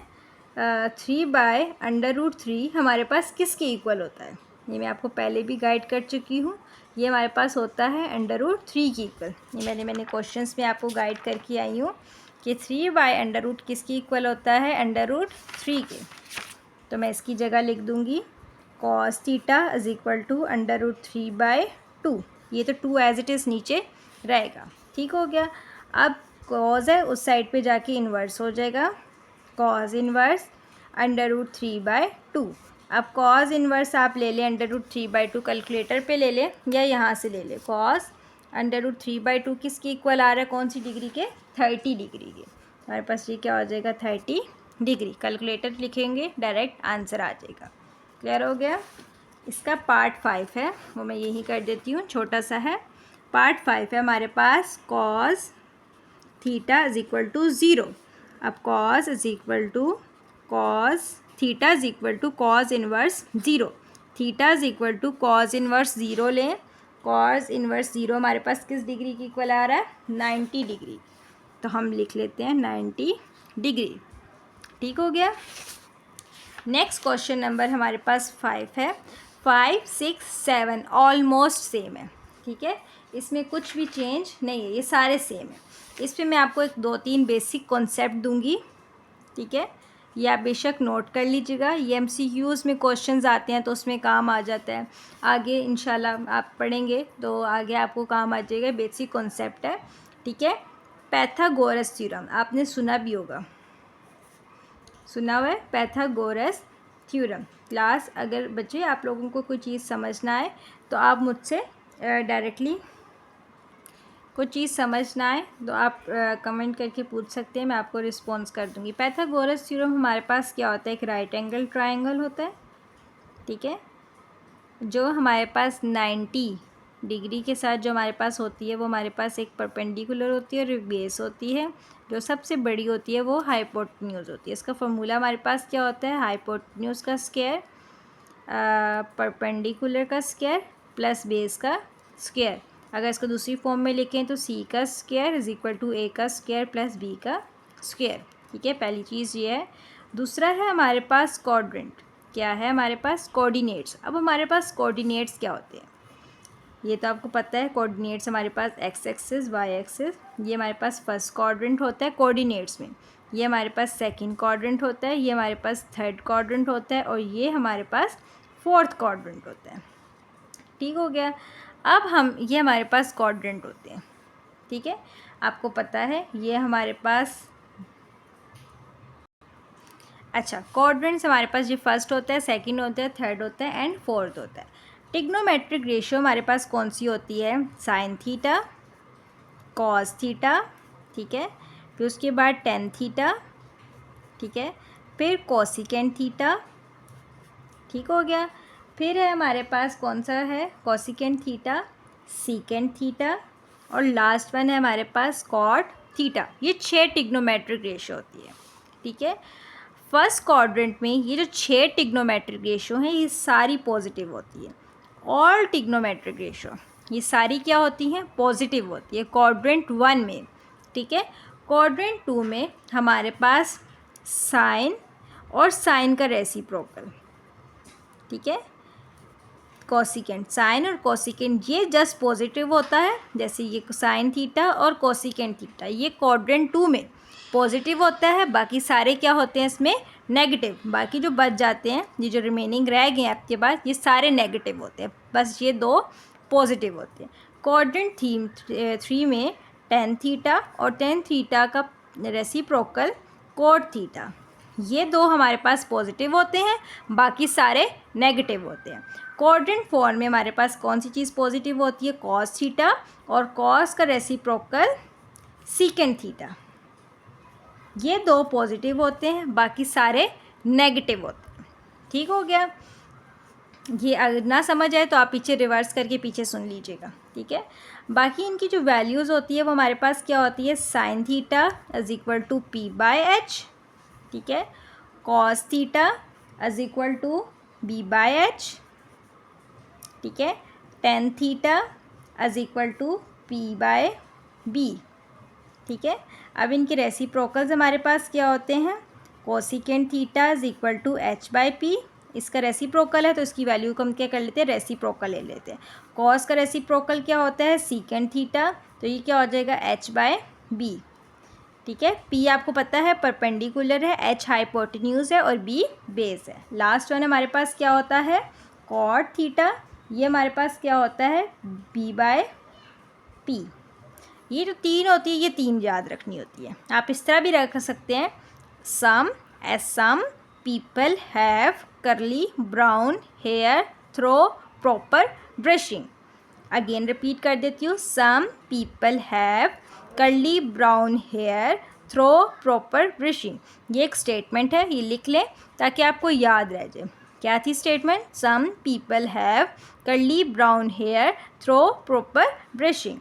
3/√3 हमारे पास किसके इक्वल होता है, ये मैं आपको पहले भी गाइड कर चुकी हूँ। ये हमारे पास होता है √3 की इक्वल, ये मैंने क्वेश्चंस में आपको गाइड करके आई हूँ कि 3/√, किसकी इक्वल होता है, √3 के। तो मैं इसकी जगह लिख दूँगी, cos theta is equal to √3/2। ये तो 2 एज इट इज़ नीचे रहेगा, ठीक हो गया। अब कॉज है, उस साइड पे जाके इन्वर्स हो जाएगा, कॉज इन्वर्स √3/2। अब कॉज इन्वर्स आप ले लें √3/2, कैलकुलेटर पे ले लें या यहाँ से ले लें, कॉज √3/2 किसकी इक्वल आ रहा है, कौन सी डिग्री के, 30 डिग्री के। हमारे पास ये क्या हो जाएगा, 30 डिग्री। कैलकुलेटर लिखेंगे, डायरेक्ट आंसर आ जाएगा। क्लियर हो गया। इसका पार्ट 5 है, वो मैं यही कर देती हूँ, छोटा सा है। पार्ट 5 है हमारे पास, cos theta is equal to 0। अब cos is equal to, cos theta is equal to cos inverse 0, theta is equal to cos inverse 0 लें। कॉस इनवर्स 0 हमारे पास किस डिग्री की इक्वल आ रहा है, 90 डिग्री, तो हम लिख लेते हैं 90 डिग्री, ठीक हो गया। नेक्स्ट क्वेश्चन नंबर हमारे पास 5 है, 5 6 7 ऑलमोस्ट सेम है, ठीक है, इसमें कुछ भी चेंज नहीं है, ये सारे सेम है। इस पर मैं आपको 2-3 बेसिक कॉन्सेप्ट दूंगी, ठीक है, ये आप बेशक नोट कर लीजिएगा। ये एमसीक्यूज़ में क्वेश्चंस आते हैं तो उसमें काम आ जाता है, आगे इंशाल्लाह आप पढ़ेंगे तो आगे आपको काम आ जाएगा। बेसिक कॉन्सेप्ट है, ठीक है। पैथागोरस थ्योरम आपने सुना भी होगा, सुना हुआ है, पैथागोरस थ्योरम। क्लास अगर बच्चे आप लोगों को कोई चीज़ समझना है तो आप मुझसे डायरेक्टली कोई चीज़ समझना है तो आप कमेंट करके पूछ सकते हैं, मैं आपको रिस्पॉन्स कर दूंगी। पैथागोरस थ्योरम हमारे पास क्या होता है, एक राइट एंगल ट्रायंगल होता है, ठीक है, जो हमारे पास 90 डिग्री के साथ जो हमारे पास होती है वो हमारे पास एक परपेंडिकुलर होती है और एक बेस होती है। जो सबसे बड़ी होती है वो हाइपोटेन्यूज होती है। इसका फॉर्मूला हमारे पास क्या होता है, हाइपोटेन्यूज का स्क्वायर परपेंडिकुलर का स्क्वायर प्लस बेस का स्क्वायर। अगर इसको दूसरी फॉर्म में लिखें तो सी का स्क्वायर इज इक्वल टू ए का स्क्वायर प्लस बी का स्क्वायर। ठीक है, पहली चीज़ ये है। दूसरा है हमारे पास क्वाड्रेंट। क्या है हमारे पास, कोऑर्डिनेट्स। अब हमारे पास कोऑर्डिनेट्स क्या होते हैं ये तो आपको पता है। कोऑर्डिनेट्स हमारे पास एक्स एक्सिस वाई एक्सिस, ये हमारे पास फर्स्ट क्वाड्रेंट होता है कोऑर्डिनेट्स में, ये हमारे पास सेकंड क्वाड्रेंट होता है, ये हमारे पास थर्ड क्वाड्रेंट होता है और ये हमारे पास फोर्थ क्वाड्रेंट होता है। ठीक हो गया। अब हम ये हमारे पास क्वाड्रेंट होते हैं। ठीक है, आपको पता है ये हमारे पास, अच्छा क्वाड्रेंट्स हमारे पास ये फर्स्ट होता है, सेकंड होता है, थर्ड होता है एंड फोर्थ होता है। ट्रिग्नोमेट्रिक रेशियो हमारे पास कौन सी होती है, साइन थीटा, कॉस थीटा, ठीक है, फिर उसके बाद टेन थीटा, ठीक है, फिर कोसिकेंट थीटा, ठीक हो गया। फिर है हमारे पास कौन सा है, कोसिकेंट थीटा, सीकेंट थीटा और लास्ट वन है हमारे पास कॉट थीटा। ये 6 ट्रिग्नोमेट्रिक रेशियो होती है। ठीक है, फर्स्ट क्वाड्रेंट में ये जो 6 ट्रिग्नोमेट्रिक रेशियो हैं ये सारी पॉजिटिव होती है। ऑल ट्रिग्नोमेट्रिक रेशियो ये सारी क्या होती हैं, पॉजिटिव होती है क्वाड्रेंट 1 में। ठीक है, क्वाड्रेंट 2 में हमारे पास साइन और साइन का रेसिप्रोकल, ठीक है, कोसिकेंट, साइन और कोसिकेंट ये जस्ट पॉजिटिव होता है। जैसे ये साइन थीटा और कोसिकेंट थीटा ये क्वाड्रेंट 2 में पॉजिटिव होता है, बाकी सारे क्या होते हैं इसमें नेगेटिव। बाकी जो बच जाते हैं, ये जो रिमेनिंग रह गए आपके पास, ये सारे नेगेटिव होते हैं, बस ये 2 पॉजिटिव होते हैं। क्वाड्रेंट 3 में टेन थीटा और टेन थीटा का रेसिप्रोकल कोट थीटा, ये 2 हमारे पास पॉजिटिव होते हैं, बाकी सारे नेगेटिव होते हैं। क्वाड्रेंट 4 में हमारे पास कौन सी चीज़ पॉजिटिव होती है, कॉस थीटा और कॉस का रेसिप्रोकल सीकेंट थीटा, ये 2 पॉजिटिव होते हैं, बाकी सारे नेगेटिव होते हैं। ठीक हो गया। ये अगर ना समझ आए तो आप पीछे रिवर्स करके पीछे सुन लीजिएगा। ठीक है, बाकी इनकी जो वैल्यूज़ होती है वो हमारे पास क्या होती है, sine theta is equal to P by H, ठीक है, cos theta is equal to B by H, ठीक है, tan theta is equal to P by B. ठीक है, अब इनके रेसिप्रोकल्स हमारे पास क्या होते हैं, cosecant theta is equal to H by P, इसका रेसिप्रोकल है तो इसकी वैल्यू को हम क्या कर लेते हैं, रेसिप्रोकल ले लेते हैं। कॉस का रेसिप्रोकल क्या होता है, सीकेंट थीटा, तो ये क्या हो जाएगा, एच बाय बी। ठीक है, पी आपको पता है परपेंडिकुलर है, एच हाइपोटेन्यूज है और बी बेस है। लास्ट वन हमारे पास क्या होता है, कॉट थीटा, ये हमारे पास क्या होता है, बी बाय पी। ये जो 3 होती है ये 3 याद रखनी होती है। आप इस तरह भी रख सकते हैं, some people have curly brown hair through proper brushing. Again repeat कर देती हूँ, some people have curly brown hair through proper brushing. ये एक स्टेटमेंट है, ये लिख लें ताकि आपको याद रह जाए। क्या थी statement, some people have curly brown hair through proper brushing.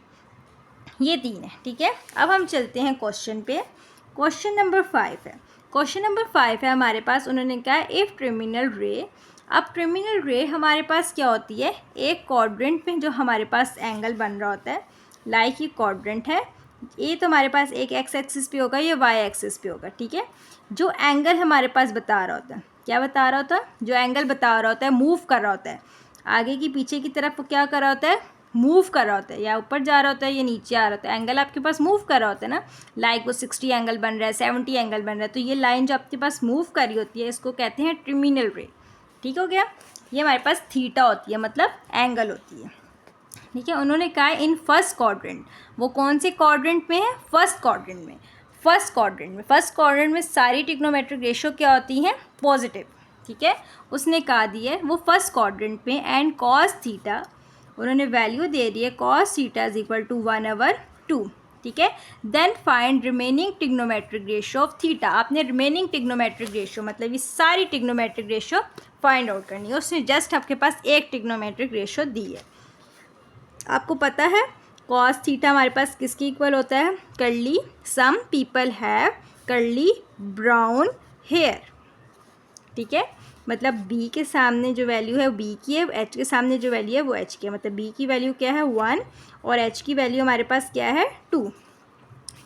ये 3 है। ठीक है, अब हम चलते हैं क्वेश्चन पे। क्वेश्चन नंबर 5 है। क्वेश्चन नंबर 5 है हमारे पास, उन्होंने कहा इफ़ टर्मिनल रे। अब टर्मिनल रे हमारे पास क्या होती है, एक क्वाड्रेंट में जो हमारे पास एंगल बन रहा होता है, लाइक ये क्वाड्रेंट है, ये तो हमारे पास एक एक्स एक्सिस पे होगा, ये वाई एक्सिस पे होगा। ठीक है, जो एंगल हमारे पास बता रहा होता है, क्या बता रहा होता है, जो एंगल बता रहा होता है, मूव कर रहा होता है आगे की पीछे की तरफ, क्या कर रहा होता है, मूव कर रहा होता है, या ऊपर जा रहा होता है या नीचे आ रहा होता है। एंगल आपके पास मूव कर रहा होता है ना, लाइक वो 60 एंगल बन रहा है, 70 एंगल बन रहा है, तो ये लाइन जो आपके पास मूव कर रही होती है इसको कहते हैं टर्मिनल रे। ठीक हो गया, ये हमारे पास थीटा होती है, मतलब एंगल होती है। ठीक है, उन्होंने कहा इन फर्स्ट क्वाड्रेंट, वो कौन से क्वाड्रेंट में है, फर्स्ट क्वाड्रेंट में। फर्स्ट क्वाड्रेंट में सारी ट्रिग्नोमेट्रिक रेशियो क्या होती हैं, पॉजिटिव। ठीक है, उसने कहा दी है वो फर्स्ट क्वाड्रेंट में, एंड कॉस थीटा, उन्होंने वैल्यू दे दी है cos theta is equal to 1/2। ठीक है, then find remaining trigonometric ratio of theta. आपने रिमेनिंग ट्रिग्नोमेट्रिक रेशियो मतलब ये सारी ट्रिग्नोमेट्रिक रेशियो फाइंड आउट करनी है। उसने जस्ट आपके पास एक ट्रिग्नोमेट्रिक रेशियो दी है। आपको पता है कॉस थीटा हमारे पास किसके इक्वल होता है, curly some people have curly brown hair, ठीक है। मतलब बी के सामने जो वैल्यू है वो बी की है, एच के सामने जो वैल्यू है वो एच की है। मतलब बी की वैल्यू क्या है 1 और एच की वैल्यू हमारे पास क्या है 2,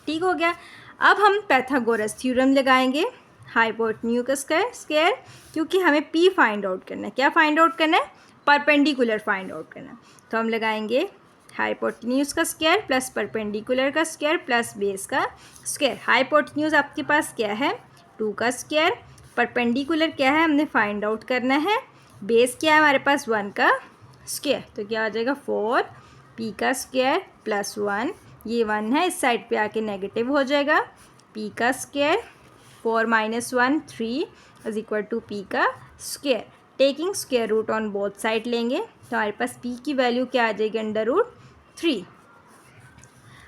ठीक हो गया। अब हम पाइथागोरस थ्योरम लगाएंगे, हाइपोटेन्यूज का स्क्वायर, क्योंकि हमें पी फाइंड आउट करना है। क्या फाइंड आउट करना है, परपेंडिकुलर फाइंड आउट करना है। तो हम लगाएंगे हाइपोटेन्यूज का स्क्वायर प्लस परपेंडिकुलर का स्क्वायर प्लस बेस का स्क्वायर। हाइपोटेन्यूज आपके पास क्या है 2 का स्क्वायर, परपेंडिकुलर क्या है हमने फाइंड आउट करना है, बेस क्या है हमारे पास 1 का स्क्वायर। तो क्या आ जाएगा 4 पी का स्क्वायर प्लस 1, ये 1 है इस साइड पे आके नेगेटिव हो जाएगा, पी का square 4 - 1 3 is equal to P का square. Taking square root on both side लेंगे तो हमारे पास पी की वैल्यू क्या आ जाएगी √3।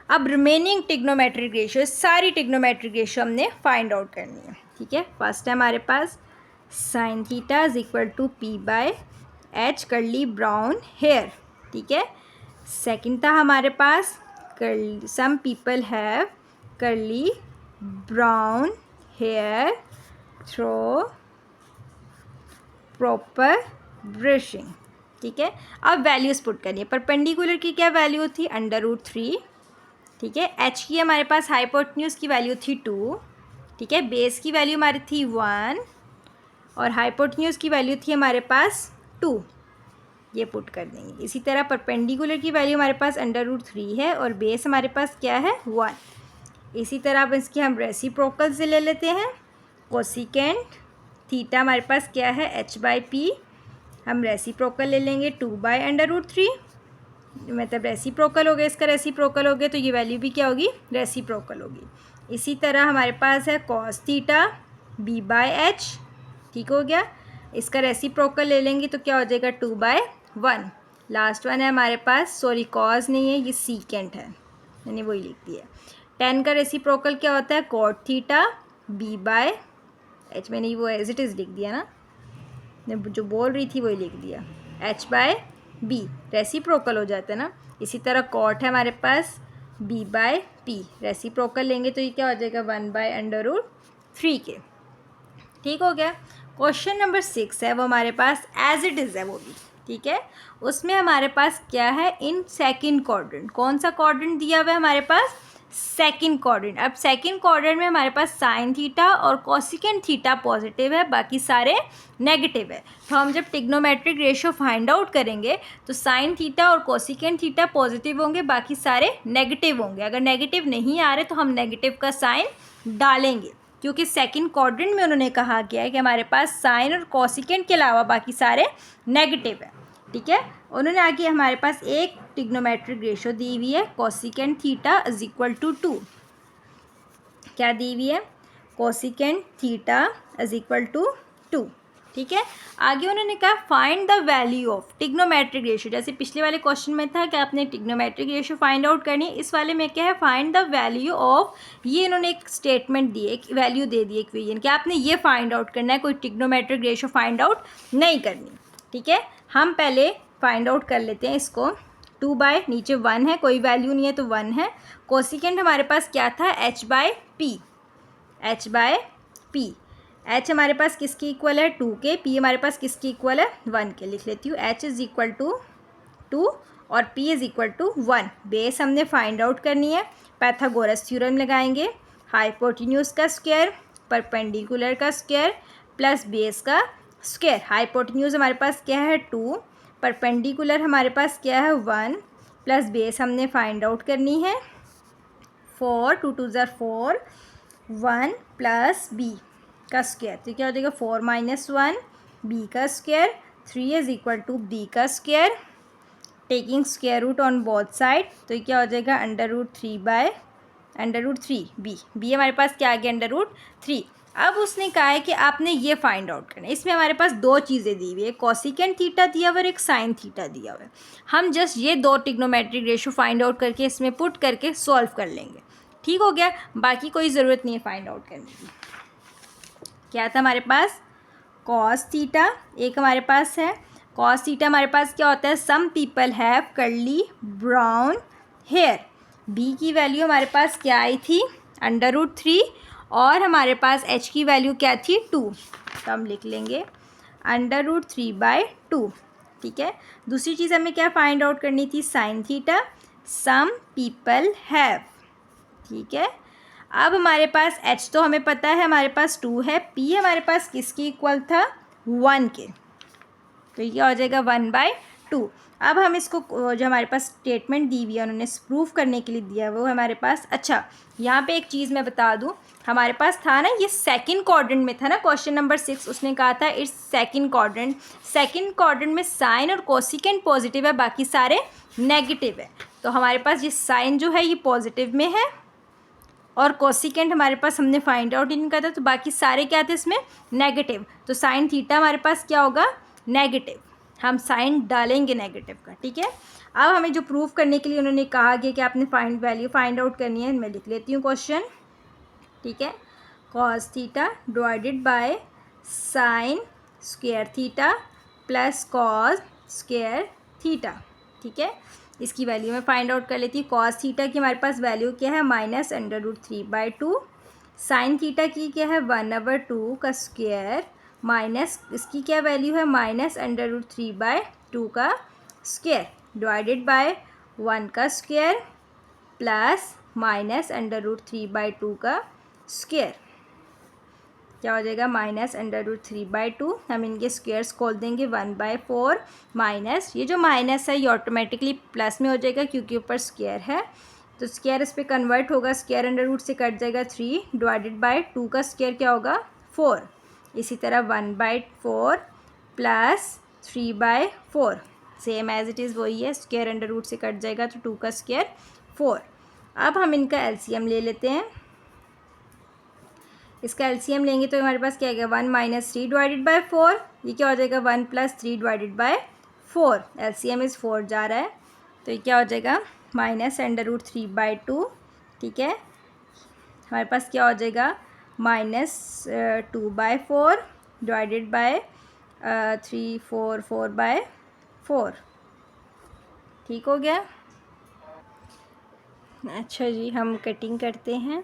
अब रिमेनिंग टिग्नोमेट्रिक रेशियो, सारी टिग्नोमेट्रिक रेशियो हमने फाइंड आउट करनी है, ठीक है। फर्स्ट है हमारे पास sine theta is equal to P by H curly brown hair, ठीक है। सेकंड था हमारे पास curly some people have curly brown hair through proper brushing, ठीक है। अब वैल्यूज़ पुट करिए, परपेंडिकुलर की क्या वैल्यू थी √3, ठीक है। एच की हमारे पास हाइपोटेन्यूज की वैल्यू थी 2, ठीक है। बेस की वैल्यू हमारी थी 1 और हाइपोटेन्यूज की वैल्यू थी हमारे पास 2, ये पुट कर देंगे। इसी तरह परपेंडिकुलर की वैल्यू हमारे पास √3 है और बेस हमारे पास क्या है 1। इसी तरह अब इसकी हम रेसिप्रोकल से ले लेते हैं, कोसिकेंट थीटा हमारे पास क्या है h/p, हम रेसिप्रोकल ले लेंगे 2/√3, मतलब रेसिप्रोकल हो गया, इसका रेसिप्रोकल हो गया तो ये वैल्यू भी क्या होगी रेसिप्रोकल होगी। इसी तरह हमारे पास है कॉस थीटा b/h, ठीक हो गया, इसका रेसिप्रोकल ले लेंगे तो क्या हो जाएगा 2/1। लास्ट वन है हमारे पास, सॉरी कॉस नहीं है ये सीकेंट है, मैंने वही लिख दिया। 10 का रेसिप्रोकल क्या होता है कॉट थीटा b/h, मैंने वो एज इट इज़ लिख दिया ना, मैं जो बोल रही थी वही लिख दिया, h/b रेसिप्रोकल हो जाता है ना। इसी तरह कॉट है हमारे पास b/p, रेसिप्रोकल लेंगे तो ये क्या हो जाएगा 1/√3 के, ठीक हो गया। क्वेश्चन नंबर 6 है वो हमारे पास एज इट इज़ है वो भी, ठीक है। उसमें हमारे पास क्या है इन सेकंड क्वाड्रेंट, कौन सा क्वाड्रेंट दिया हुआ है हमारे पास सेकंड क्वाड्रेंट। अब सेकंड क्वाड्रेंट में हमारे पास साइन थीटा और कोसिकेंट थीटा पॉजिटिव है, बाकी सारे नेगेटिव है। तो हम जब टिग्नोमेट्रिक रेशियो फाइंड आउट करेंगे तो साइन थीटा और कोसिकेंट थीटा पॉजिटिव होंगे, बाकी सारे नेगेटिव होंगे। अगर नेगेटिव नहीं आ रहे तो हम नेगेटिव का साइन डालेंगे, क्योंकि सेकंड क्वाड्रेंट में उन्होंने कहा गया है कि हमारे पास साइन और कोसिकेंट के अलावा बाकी सारे नेगेटिव है, ठीक है। उन्होंने आगे हमारे पास एक टिग्नोमेट्रिक रेशियो दी हुई है cosecant theta is equal to 2, क्या दी हुई है cosecant theta is equal to 2, ठीक है। आगे उन्होंने कहा find the value of trigonometric ratio, जैसे पिछले वाले क्वेश्चन में था कि आपने टिग्नोमेट्रिक रेशियो फाइंड आउट करनी है, इस वाले में क्या है फाइंड द वैल्यू ऑफ, ये इन्होंने एक स्टेटमेंट दी, एक वैल्यू दे दी इक्वेशन कि आपने ये फाइंड आउट करना है, कोई टिग्नोमेट्रिक रेशियो फाइंड आउट नहीं करनी, ठीक है। हम पहले फाइंड आउट कर लेते हैं इसको, 2 नीचे 1 है, कोई वैल्यू नहीं है तो 1 है। कोसिकेंट हमारे पास क्या था h/p, h/p, h हमारे पास किसकी इक्वल है 2 के, p हमारे पास किसकी इक्वल है 1 के, लिख लेती हूँ h इज़ इक्वल टू 2 और p is equal to 1। Base हमने फाइंड आउट करनी है, पाइथागोरस थ्योरम लगाएंगे, हाइपोटेन्यूज का स्क्वायर परपेंडिकुलर का स्क्वायर प्लस बेस का स्क्वायर। हाइपोटेन्यूज हमारे पास क्या है 2, परपेंडिकुलर हमारे पास क्या है 1 प्लस बेस हमने फाइंड आउट करनी है 4, 2 2 ज़ार 4, 1 प्लस b का स्क्वायर, तो क्या हो जाएगा 4 - 1 b का square, 3 is equal to b का square, taking square root on both side तो क्या हो जाएगा √3 b हमारे पास क्या आ गया √3। अब उसने कहा है कि आपने ये फाइंड आउट करना है, इसमें हमारे पास दो चीज़ें दी हुई है, कोसिकेंट थीटा दिया हुआ और एक साइन थीटा दिया हुआ है। हम जस्ट ये दो टिग्नोमेट्रिक रेशियो फाइंड आउट करके इसमें पुट करके सॉल्व कर लेंगे, ठीक हो गया। बाकी कोई ज़रूरत नहीं है फाइंड आउट करने की। क्या था हमारे पास कॉस थीटा एक हमारे पास है, कॉस थीटा हमारे पास क्या होता है, some people have curly brown hair. B की वैल्यू हमारे पास क्या आई थी, √3, और हमारे पास एच की वैल्यू क्या थी, 2। तो हम लिख लेंगे √3/2। ठीक है। दूसरी चीज़ हमें क्या फाइंड आउट करनी थी, sine theta, some people have. ठीक है। अब हमारे पास h तो हमें पता है हमारे पास 2 है, p हमारे पास किसकी इक्वल था, 1 के, तो ये क्या हो जाएगा 1/2। अब हम इसको जो हमारे पास स्टेटमेंट दी हुई है उन्होंने प्रूफ करने के लिए दिया वो हमारे पास, अच्छा यहाँ पे एक चीज़ मैं बता दूँ, हमारे पास था ना ये सेकंड क्वाड्रेंट में था ना, क्वेश्चन नंबर 6 उसने कहा था इट्स सेकंड क्वाड्रेंट में साइन और कोसिकेंट पॉजिटिव है, बाकी सारे नेगेटिव है। तो हमारे पास ये साइन जो है ये पॉजिटिव में है और कोसिकेंट हमारे पास हमने फाइंड आउट ही नहीं करा था, तो बाकी सारे क्या थे इसमें, नेगेटिव। तो साइन थीटा हमारे पास क्या होगा, नेगेटिव, हम साइन डालेंगे नेगेटिव का। ठीक है। अब हमें जो प्रूफ करने के लिए उन्होंने कहा गया कि आपने वैल्यू फाइंड आउट करनी है, मैं लिख लेती हूँ क्वेश्चन। ठीक है। Cos theta divided by sine square theta plus cos square theta. ठीक है। इसकी वैल्यू मैं फाइंड आउट कर लेती हूँ। कॉस थीटा की हमारे पास वैल्यू क्या है, -√3/2। साइन थीटा की क्या है, 1/2 का स्क्वायर, माइनस इसकी क्या वैल्यू है, -√3/2 का स्क्वायर, डिवाइडेड बाय 1 का स्क्वायर प्लस -√3/2 का स्क्वायर। क्या हो जाएगा, -√3/2। हम इनके स्क्वायर्स खोल देंगे, 1/4 माइनस, ये जो माइनस है ये ऑटोमेटिकली प्लस में हो जाएगा क्योंकि ऊपर स्क्वायर है, तो स्क्वायर इस पर कन्वर्ट होगा, स्क्वायर √, से कट जाएगा 3, डिवाइडेड बाय 2 का स्क्वायर क्या होगा, 4। इसी तरह 1/4 plus 3/4, same as it is वही है, स्क्वायर √, से कट जाएगा तो 2 का स्क्वायर 4। अब हम इनका एलसीएम ले लेते हैं। इसका एलसीएम लेंगे तो हमारे पास क्या आएगा, 1 - 3 डिवाइडेड बाय 4, ये क्या हो जाएगा 1 + 3 डिवाइडेड बाय 4, एलसीएम इज़ 4 जा रहा है, तो ये क्या हो जाएगा -√3/2। ठीक है। हमारे पास क्या हो जाएगा -2/4 डिवाइडेड बाय 3/4 ठीक हो गया। अच्छा जी, हम कटिंग करते हैं,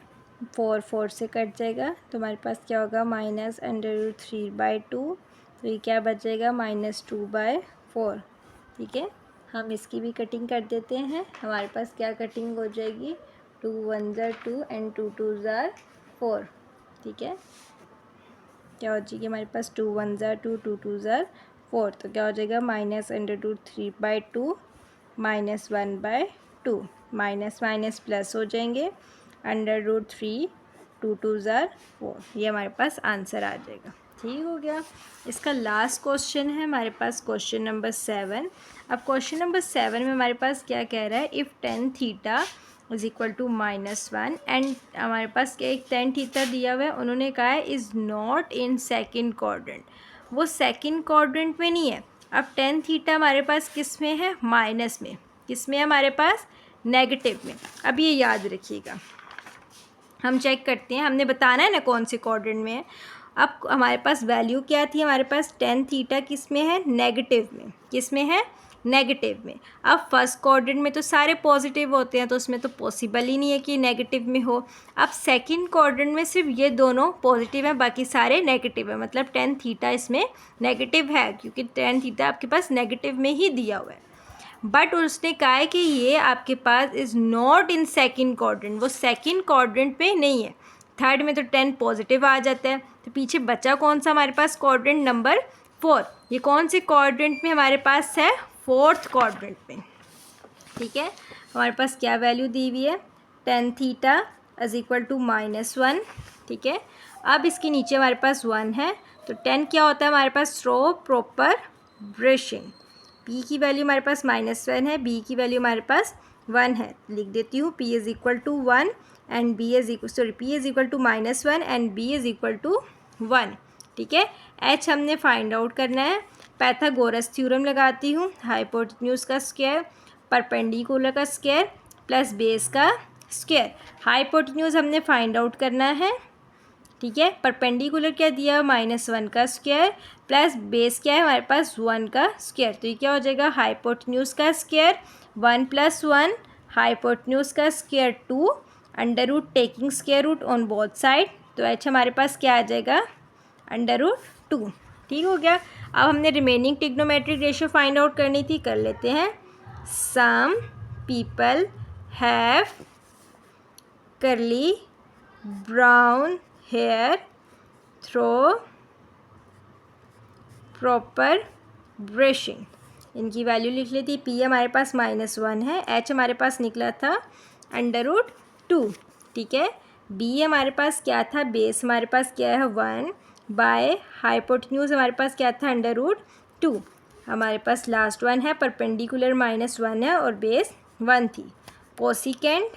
4 से कट जाएगा तो हमारे पास क्या होगा -√3/2, तो ये क्या बचेगा -2/4। ठीक है। हम इसकी भी कटिंग कर देते हैं, हमारे पास क्या कटिंग हो जाएगी, 2 1 ज़ा 2 एंड 2 2 ज़ा 4। ठीक है। क्या हो जाएगी हमारे पास 2 1 ज़ा 2 2 2 ज़ा 4, तो क्या हो जाएगा -√3/2 -1/2, माइनस माइनस प्लस हो जाएंगे, √3 2 2 ज़ा 4, ये हमारे पास आंसर आ जाएगा। ठीक हो गया। इसका लास्ट क्वेश्चन है हमारे पास क्वेश्चन नंबर 7। अब क्वेश्चन नंबर 7 में हमारे पास क्या कह रहा है, if tan theta is equal to -1 and हमारे पास क्या एक tan थीटा दिया हुआ है, उन्होंने कहा है is not in second quadrant, वो सेकंड क्वाड्रेंट में नहीं है। अब tan थीटा हमारे पास किस में है, माइनस में, किस में है हमारे पास, नेगेटिव में। अब ये याद रखिएगा, हम चेक करते हैं, हमने बताना है ना कौन से क्वाड्रेंट में है। अब हमारे पास वैल्यू क्या थी, हमारे पास tan थीटा किस में है, नेगेटिव में, किस में है, नेगेटिव में। अब फर्स्ट क्वाड्रेंट में तो सारे पॉजिटिव होते हैं, तो उसमें तो पॉसिबल ही नहीं है कि नेगेटिव में हो। अब सेकंड क्वाड्रेंट में सिर्फ ये दोनों पॉजिटिव हैं, बाकी सारे नेगेटिव है, मतलब tan थीटा इसमें नेगेटिव है, क्योंकि tan थीटा आपके पास नेगेटिव में ही दिया हुआ है। बट उसने कहा है कि ये आपके पास is not in second quadrant, वो सेकंड क्वाड्रेंट पे नहीं है। थर्ड में तो 10 पॉजिटिव आ जाता है, तो पीछे बचा कौन सा हमारे पास, क्वाड्रेंट नंबर 4। ये कौन से क्वाड्रेंट में हमारे पास है, फोर्थ क्वाड्रेंट में। ठीक है। हमारे पास क्या वैल्यू दी हुई है, tan theta is equal to -1। ठीक है। अब इसके नीचे हमारे पास 1 है, तो 10 क्या होता है हमारे पास, थ्रो प्रॉपर ब्रशिंग। p की वैल्यू हमारे पास -1 है, b की वैल्यू हमारे पास 1 है, लिख देती हूँ p is equal to 1 and p is equal to -1 and b is equal to 1। ठीक है। h हमने फाइंड आउट करना है, पैथागोरस थ्योरम लगाती हूँ, हाइपोटेन्यूज का स्क्वायर, परपेंडिकुलर का स्क्वायर प्लस बेस का स्क्वायर। हाइपोटेन्यूज हमने फाइंड आउट करना है। ठीक है। परपेंडिकुलर क्या दिया, -1 का स्क्वायर प्लस बेस क्या है हमारे पास 1 का स्क्वायर, तो ये क्या हो जाएगा हाइपोटेन्यूज का स्क्वायर 1 + 1 हाइपोटेन्यूज का square 2 under root taking square root on both side, तो एच हमारे पास क्या आ जाएगा √2। ठीक हो गया। अब हमने remaining trigonometric ratio find out करनी थी, कर लेते हैं। Some people have curly brown hair through proper brushing। इनकी वैल्यू लिख लेती। पी हमारे पास -1 है, एच हमारे पास निकला था √2। ठीक है। बी हमारे पास क्या था, बेस हमारे पास क्या है 1 बाय हाइपोटेन्यूज हमारे पास क्या था √2। हमारे पास लास्ट वन है, परपेंडिकुलर -1 है और बेस 1 थी। Cosecant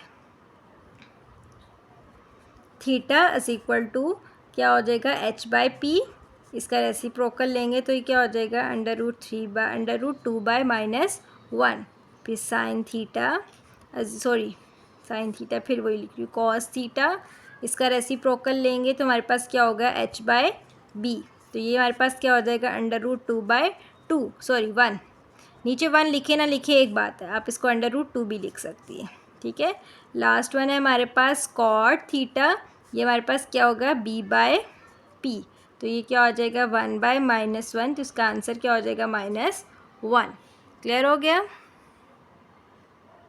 theta is equal to क्या हो जाएगा h/p, इसका रेसिप्रोकल लेंगे तो ये क्या हो जाएगा √2 बाय -1। फिर साइन थीटा फिर वही लिख रही हूँ कॉस थीटा, इसका रेसिप्रोकल लेंगे तो हमारे पास क्या होगा h/b, तो ये हमारे पास क्या हो जाएगा √1। नीचे 1 लिखे ना लिखे एक बात है, आप इसको √2 भी लिख सकती है। ठीक है। लास्ट वन है हमारे पास कॉट थीटा, ये हमारे पास क्या होगा b/p, तो ये क्या हो जाएगा 1 बाय -1, तो इसका आंसर क्या हो जाएगा -1। क्लियर हो गया।